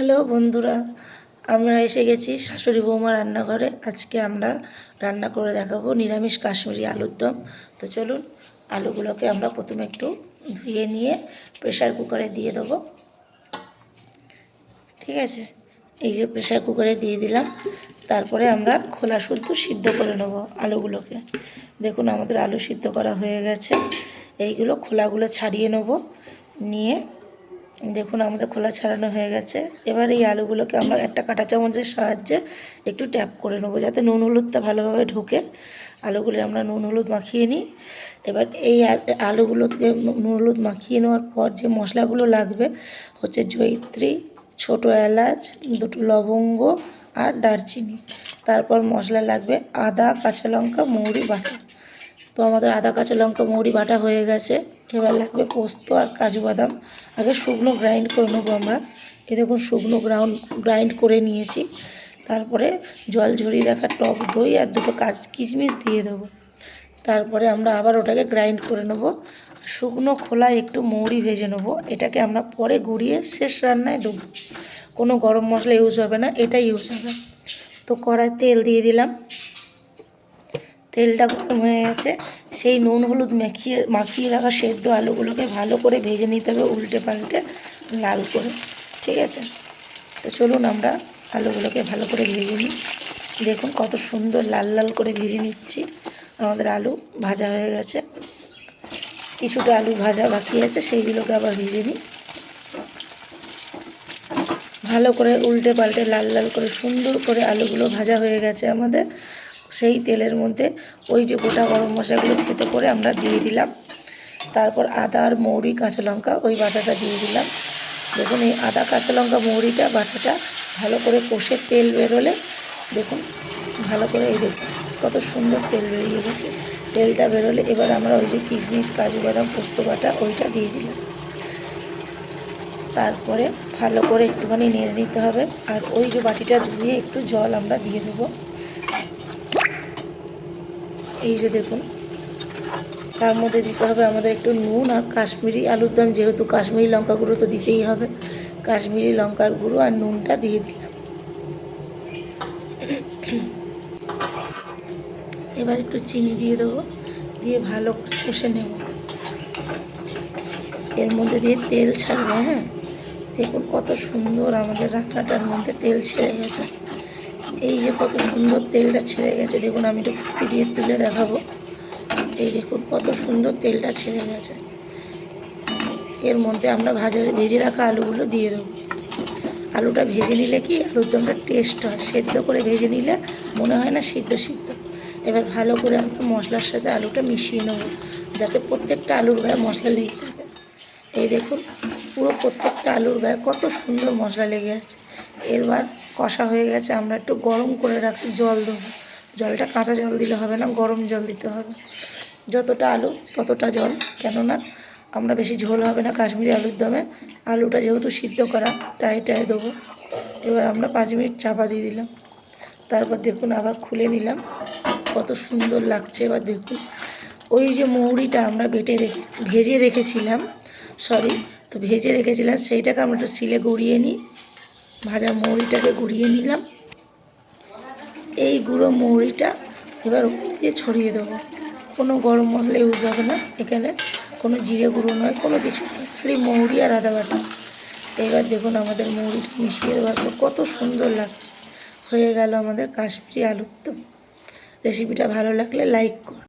Hello বন্ধুরা, আমরা এসে গেছি শাশুড়ি বৌমা রান্নাঘরে। আজকে আমরা রান্না করে দেখাবো নিরামিষ কাশ্মীরি আলুর দম। তো চলুন, আলুগুলোকে আমরা প্রথমে একটু ধুয়ে নিয়ে প্রেশার কুকারে দিয়ে দেবো। ঠিক আছে, এই যে প্রেশার কুকারে দিয়ে দিলাম। তারপরে আমরা খোলা শুদ্ধ সিদ্ধ করে নেব আলুগুলোকে। দেখুন আমাদের আলু সিদ্ধ করা হয়ে গেছে। এইগুলো খোলাগুলো ছাড়িয়ে নেব। নিয়ে দেখুন আমাদের খোলা ছাড়ানো হয়ে গেছে। এবার এই আলুগুলোকে আমরা একটা কাঁটা চামচের সাহায্যে একটু ট্যাপ করে নেবো, যাতে নুন হলুদটা ভালোভাবে ঢোকে। আলুগুলো আমরা নুন হলুদ মাখিয়ে নিই। এবার এই আলুগুলোকে নুন হলুদ মাখিয়ে নেওয়ার পর যে মশলাগুলো লাগবে হচ্ছে জয়িত্রী, ছোটো এলাচ, দুটো লবঙ্গ আর দারচিনি। তারপর মশলা লাগবে আদা, কাঁচা লঙ্কা, মৌরি বাটা। তো আমাদের আদা, কাঁচা লঙ্কা, মৌরি বাটা হয়ে গেছে। এবার লাগবে পোস্ত আর কাজু বাদাম। আগে শুকনো গ্রাইন্ড করে নেবো আমরা। এ দেখুন শুকনো গ্রাইন্ড করে নিয়েছি। তারপরে জল ঝরিয়ে রাখা টক দই আর দুটো কিশমিশ দিয়ে দেবো। তারপরে আমরা আবার ওটাকে গ্রাইন্ড করে নেবো। শুকনো খোলায় একটু মৌরি ভেজে নেবো। এটাকে আমরা পরে গুঁড়িয়ে শেষ রান্নায় দেবো। কোনো গরম মশলা ইউজ হবে না, এটাই ইউজ হবে। তো কড়াই তেল দিয়ে দিলাম। তেলটা গরম হয়ে গেছে। সেই নুন হলুদ মাখিয়ে রাখা সেদ্ধ আলুগুলোকে ভালো করে ভেজে নিতে হবে, উল্টে পাল্টে লাল করে। ঠিক আছে, তো চলুন আমরা আলুগুলোকে ভালো করে ভেজে নিই। দেখুন কত সুন্দর লাল লাল করে ভেজে নিচ্ছি। আমাদের আলু ভাজা হয়ে গেছে। কিছুটা আলু ভাজা বাকি আছে, সেইগুলোকে আবার ভেজে নিই। ভালো করে উল্টে পাল্টে লাল লাল করে সুন্দর করে আলুগুলো ভাজা হয়ে গেছে আমাদের। সেই তেলের মধ্যে ওই যে গোটা গরম মশলাগুলো থেতো করে আমরা দিয়ে দিলাম। তারপর আদা আর মৌরি, কাঁচা লঙ্কা ওই বাটাটা দিয়ে দিলাম। দেখুন এই আদা, কাঁচা লঙ্কা, মৌরিটা বাটাটা ভালো করে কষে তেল বেরোলে দেখুন ভালো করে, এই দেখুন কত সুন্দর তেল বেরিয়ে গেছে। তেলটা বেরোলে এবার আমরা ওই যে কিশমিশ, কাজু বাদাম, পোস্ত বাটা ওইটা দিয়ে দিলাম। তারপরে ভালো করে একটুখানি নেড়ে নিতে হবে। আর ওই যে বাটিটা ধুয়ে একটু জল আমরা দিয়ে দেবো। এই যে দেখুন, তার মধ্যে দিতে হবে আমাদের একটু নুন আর কাশ্মীরি আলুর দম, যেহেতু কাশ্মীরি লঙ্কা গুঁড়ো তো দিতেই হবে। কাশ্মীরি লঙ্কার গুঁড়ো আর নুনটা দিয়ে দিলাম। এবার একটু চিনি দিয়ে দেবো, দিয়ে ভালো করে কষে নেব। এর মধ্যে দিয়ে তেল ছাড়বে। হ্যাঁ, দেখুন কত সুন্দর আমাদের রান্নাটার মধ্যে তেল ছেড়ে গেছে। এই যে কত সুন্দর তেলটা ছেড়ে গেছে, দেখুন আমি একটু ফুটি দিয়ে তুলে দেখাবো। এই দেখুন কত সুন্দর তেলটা ছেড়ে গেছে। এর মধ্যে আমরা ভেজে রাখা আলুগুলো দিয়ে দেবো। আলুটা ভেজে নিলে কি আলুর দমটা টেস্ট হয়, সেদ্ধ করে ভেজে নিলে মনে হয় না সিদ্ধ সিদ্ধ। এবার ভালো করে আমরা মশলার সাথে আলুটা মিশিয়ে নেব, যাতে প্রত্যেকটা আলুর গায়ে মশলা লেগে থাকে। এই দেখুন পুরো প্রত্যেকটা আলুর গায়ে কত সুন্দর মশলা লেগে আছে। এবার কষা হয়ে গেছে, আমরা একটু গরম করে রাখি জল দেবো। জলটা কাঁচা জল দিলে হবে না, গরম জল দিতে হবে। যতটা আলু ততটা জল, কেননা আমরা বেশি ঝোল হবে না কাশ্মীরি আলুর দমে। আলুটা যেহেতু সিদ্ধ করা, তাই দেবো। এবার আমরা 5 মিনিট চাপা দিয়ে দিলাম। তারপর দেখুন আবার খুলে নিলাম, কত সুন্দর লাগছে। এবার দেখুন ওই যে মৌরিটা আমরা ভেজে রেখেছিলাম, তো ভেজে রেখেছিলাম সেইটাকে আমরা একটু শিলে গুঁড়িয়ে নিই। ভাজা মৌরিটাকে গুঁড়িয়ে নিলাম। এই গুঁড়ো মৌরিটা এবার উপর দিয়ে ছড়িয়ে দেবো। কোনো গরম মশলা ইউজ হবে না এখানে, কোনো জিরে গুঁড়ো নয়, কোনো কিছু নয়, খালি মৌরি আর আদা বাটা। এবার দেখুন আমাদের মৌরিটা মিশিয়ে দেওয়ার পর কত সুন্দর লাগছে। হয়ে গেল আমাদের কাশ্মীরি আলুর দম। রেসিপিটা ভালো লাগলে লাইক করুন।